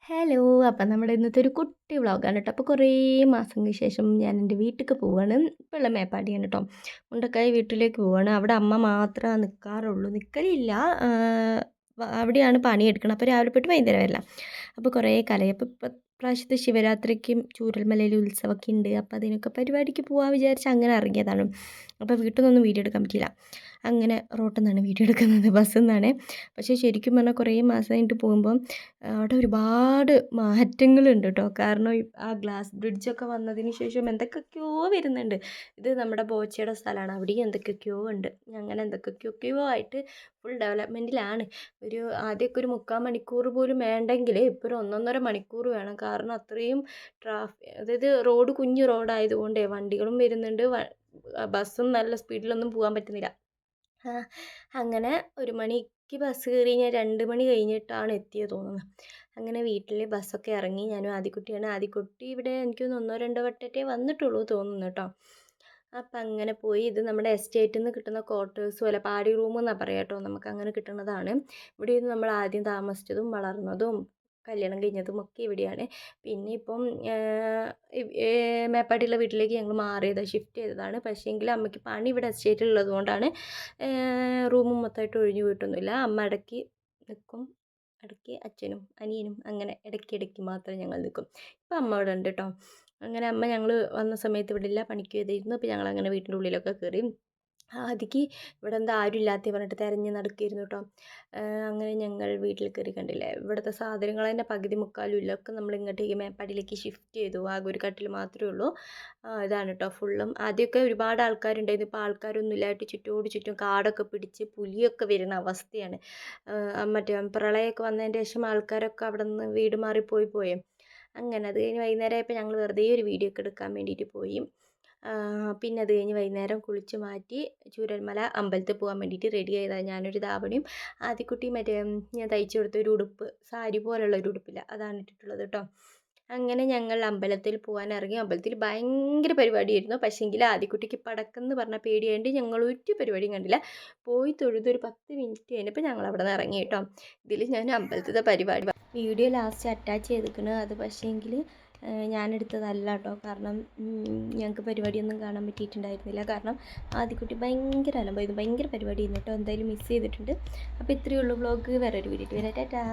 Hello. അപ്പം നമ്മുടെ ഇന്നത്തെ ഒരു കുട്ടി വ്ളോഗാണ് കേട്ടോ. അപ്പോൾ കുറേ മാസങ്ങൾക്ക് ശേഷം ഞാൻ എൻ്റെ വീട്ടിലേക്ക് പോവുകയാണ്. ഇപ്പോഴുള്ള മേപ്പാടിയാണ് കേട്ടോ. മുണ്ടക്കായ് വീട്ടിലേക്ക് പോവുകയാണ്. അവിടെ അമ്മ മാത്രമേ നിൽക്കാറുള്ളൂ, നിൽക്കലില്ല. അവിടെയാണ് പണിയെടുക്കണം. അപ്പോൾ രാവിലെ പോയിട്ട് വൈകുന്നേരം വരില്ല. അപ്പോൾ കുറേ കാലമായി. അപ്പോൾ പ്രാവശ്യത്തെ ശിവരാത്രിക്കും ചൂരൽമലയിൽ ഉത്സവമൊക്കെ ഉണ്ട്. അപ്പോൾ അതിനൊക്കെ പരിപാടിക്ക് പോകാൻ വിചാരിച്ച് അങ്ങനെ ഇറങ്ങിയതാണ്. അപ്പോൾ വീട്ടിൽ നിന്നൊന്നും വീഡിയോ എടുക്കാൻ പറ്റിയില്ല. അങ്ങനെ റോട്ടിൽ നിന്നാണ് വീഡിയോ എടുക്കുന്നത്, ബസ്സിൽ നിന്നാണ്. പക്ഷേ ശരിക്കും പറഞ്ഞാൽ കുറേ മാസം കഴിഞ്ഞിട്ട് പോകുമ്പം അവിടെ ഒരുപാട് മാറ്റങ്ങളുണ്ട് കേട്ടോ. കാരണം ആ ഗ്ലാസ് ബ്രിഡ്ജൊക്കെ വന്നതിന് ശേഷം എന്തൊക്കെയൊക്കെയോ വരുന്നുണ്ട്. ഇത് നമ്മുടെ ബോച്ചയുടെ സ്ഥലമാണ്, അവിടെയും എന്തൊക്കെയൊക്കെയോ ഉണ്ട്. അങ്ങനെ എന്തൊക്കെയൊക്കെയോ ആയിട്ട് ഫുൾ ഡെവലപ്മെൻറ്റിലാണ്. ആദ്യമൊക്കെ ഒരു 3/4 മണിക്കൂർ പോലും വേണ്ടെങ്കിൽ ഇപ്പോൾ ഒരു 1.5 മണിക്കൂർ വേണം. കാരണം അത്രയും അതായത് റോഡ് കുഞ്ഞു റോഡായതുകൊണ്ട് വണ്ടികളും വരുന്നുണ്ട്, ബസ്സും നല്ല സ്പീഡിലൊന്നും പോകാൻ പറ്റുന്നില്ല. അങ്ങനെ 1 മണിക്ക് ബസ് കയറി ഞാൻ 2 മണി കഴിഞ്ഞിട്ടാണ് എത്തിയത് തോന്നുന്നത്. അങ്ങനെ വീട്ടിൽ ബസ്സൊക്കെ ഇറങ്ങി. ഞാനും ആദിക്കുട്ടിയാണ്. ആദിക്കുട്ടി ഇവിടെ എനിക്ക് തോന്നുന്നു 1-2 വട്ടമേ വന്നിട്ടുള്ളൂ തോന്നുന്നു കേട്ടോ. അപ്പം അങ്ങനെ പോയി. ഇത് നമ്മുടെ എസ്റ്റേറ്റിൽ നിന്ന് കിട്ടുന്ന ക്വാർട്ടേഴ്സ് പോലെ പാടി റൂം എന്നാണ് പറയുക കേട്ടോ. നമുക്ക് അങ്ങനെ കിട്ടുന്നതാണ്. ഇവിടെയാണ് നമ്മൾ ആദ്യം താമസിച്ചതും വളർന്നതും കല്യാണം കഴിഞ്ഞതും ഒക്കെ ഇവിടെയാണ്. പിന്നെ ഇപ്പം മേപ്പാടിയുള്ള വീട്ടിലേക്ക് ഞങ്ങൾ മാറിയതാണ്, ഷിഫ്റ്റ് ചെയ്തതാണ്. പക്ഷേങ്കിൽ അമ്മയ്ക്ക് പണി ഇവിടെ എസ്റ്റേറ്റിൽ ഉള്ളത് കൊണ്ടാണ് റൂമും മൊത്തമായിട്ട് ഒഴിഞ്ഞു പോയിട്ടൊന്നുമില്ല. അമ്മ ഇടയ്ക്ക് നിൽക്കും, ഇടയ്ക്ക് അച്ഛനും അനിയനും അങ്ങനെ ഇടയ്ക്കിടയ്ക്ക് മാത്രം ഞങ്ങൾ നിൽക്കും. ഇപ്പം അമ്മ ഇവിടെ ഉണ്ട് കേട്ടോ. അങ്ങനെ അമ്മ ഞങ്ങൾ വന്ന സമയത്ത് ഇവിടെ ഇല്ല, പണിക്ക് ചെയ്തിരുന്നു. അപ്പോൾ ഞങ്ങളങ്ങനെ വീട്ടിൻ്റെ ഉള്ളിലൊക്കെ കയറി. ആദിക്ക് ഇവിടെ എന്താ ആരും ഇല്ലാത്ത പറഞ്ഞിട്ട് തിരഞ്ഞ് നടക്കിയിരുന്നു കേട്ടോ. അങ്ങനെ ഞങ്ങൾ വീട്ടിൽ കയറി. കണ്ടില്ലേ, ഇവിടുത്തെ സാധനങ്ങൾ തന്നെ പകുതി മുക്കാലും ഇല്ല, ഒക്കെ നമ്മൾ ഇങ്ങോട്ടേക്ക് മേപ്പാടിയിലേക്ക് ഷിഫ്റ്റ് ചെയ്തു. ആകെ ഒരു കട്ടിൽ മാത്രമേ ഉള്ളൂ. ഇതാണ് കേട്ടോ ഫുള്ളും. ആദ്യമൊക്കെ ഒരുപാട് ആൾക്കാരുണ്ടായിരുന്നു, ഇപ്പോൾ ആൾക്കാരൊന്നും ഇല്ലായിട്ട് ചുറ്റോട് ചുറ്റും കാടൊക്കെ പിടിച്ച് പുലിയൊക്കെ വരുന്ന അവസ്ഥയാണ്. മറ്റേ പ്രളയമൊക്കെ വന്നതിന് ശേഷം ആൾക്കാരൊക്കെ അവിടെ നിന്ന് വീട് മാറിപ്പോയി. അങ്ങനെ അത് കഴിഞ്ഞ് വൈകുന്നേരം ആയപ്പോൾ ഞങ്ങൾ വെറുതെ ഒരു വീഡിയോ ഒക്കെ എടുക്കാൻ വേണ്ടിയിട്ട് പോയി. പിന്നെ അത് കഴിഞ്ഞ് വൈകുന്നേരം കുളിച്ച് മാറ്റി ചൂരൽമല അമ്പലത്തിൽ പോകാൻ വേണ്ടിയിട്ട് റെഡി ആയതാണ്. ഞാനൊരു ധാവണിയും ആദ്യക്കുട്ടിയും മറ്റേ ഞാൻ തയ്ച്ചു കൊടുത്ത ഒരു ഉടുപ്പ്, സാരി പോലുള്ള ഒരു ഉടുപ്പില്ല, അതാണ് ഇട്ടിട്ടുള്ളത് കേട്ടോ. അങ്ങനെ ഞങ്ങൾ അമ്പലത്തിൽ പോകാൻ ഇറങ്ങി. അമ്പലത്തിൽ ഭയങ്കര പരിപാടിയായിരുന്നു. പക്ഷേങ്കിൽ ആദ്യക്കുട്ടിക്ക് പടക്കെന്ന് പറഞ്ഞ പേടിയായിട്ട് ഞങ്ങൾ ഒരു പരിപാടിയും കണ്ടില്ല. പോയി തൊഴുതൊരു 10 മിനിറ്റ് കഴിഞ്ഞപ്പോൾ ഞങ്ങൾ അവിടെ നിന്ന് ഇറങ്ങി കേട്ടോ. ഇതിൽ ഞാൻ അമ്പലത്തിലെ പരിപാടി വീഡിയോ ലാസ്റ്റ് അറ്റാച്ച് ചെയ്തിരിക്കുന്നത്. അത് പക്ഷേങ്കിൽ ഞാനെടുത്തതല്ല കേട്ടോ. കാരണം ഞങ്ങൾക്ക് പരിപാടിയൊന്നും കാണാൻ പറ്റിയിട്ടുണ്ടായിരുന്നില്ല. കാരണം ആദ്യക്കുട്ടി ഭയങ്കര അലമ്പായിരുന്നു, ഭയങ്കര പരിപാടിയായിരുന്നു കേട്ടോ. എന്തായാലും മിസ് ചെയ്തിട്ടുണ്ട്. അപ്പോൾ ഇത്രയേ ഉള്ളൂ വ്ളോഗ്. വേറൊരു വീഡിയോ വരാം. ടാറ്റാ.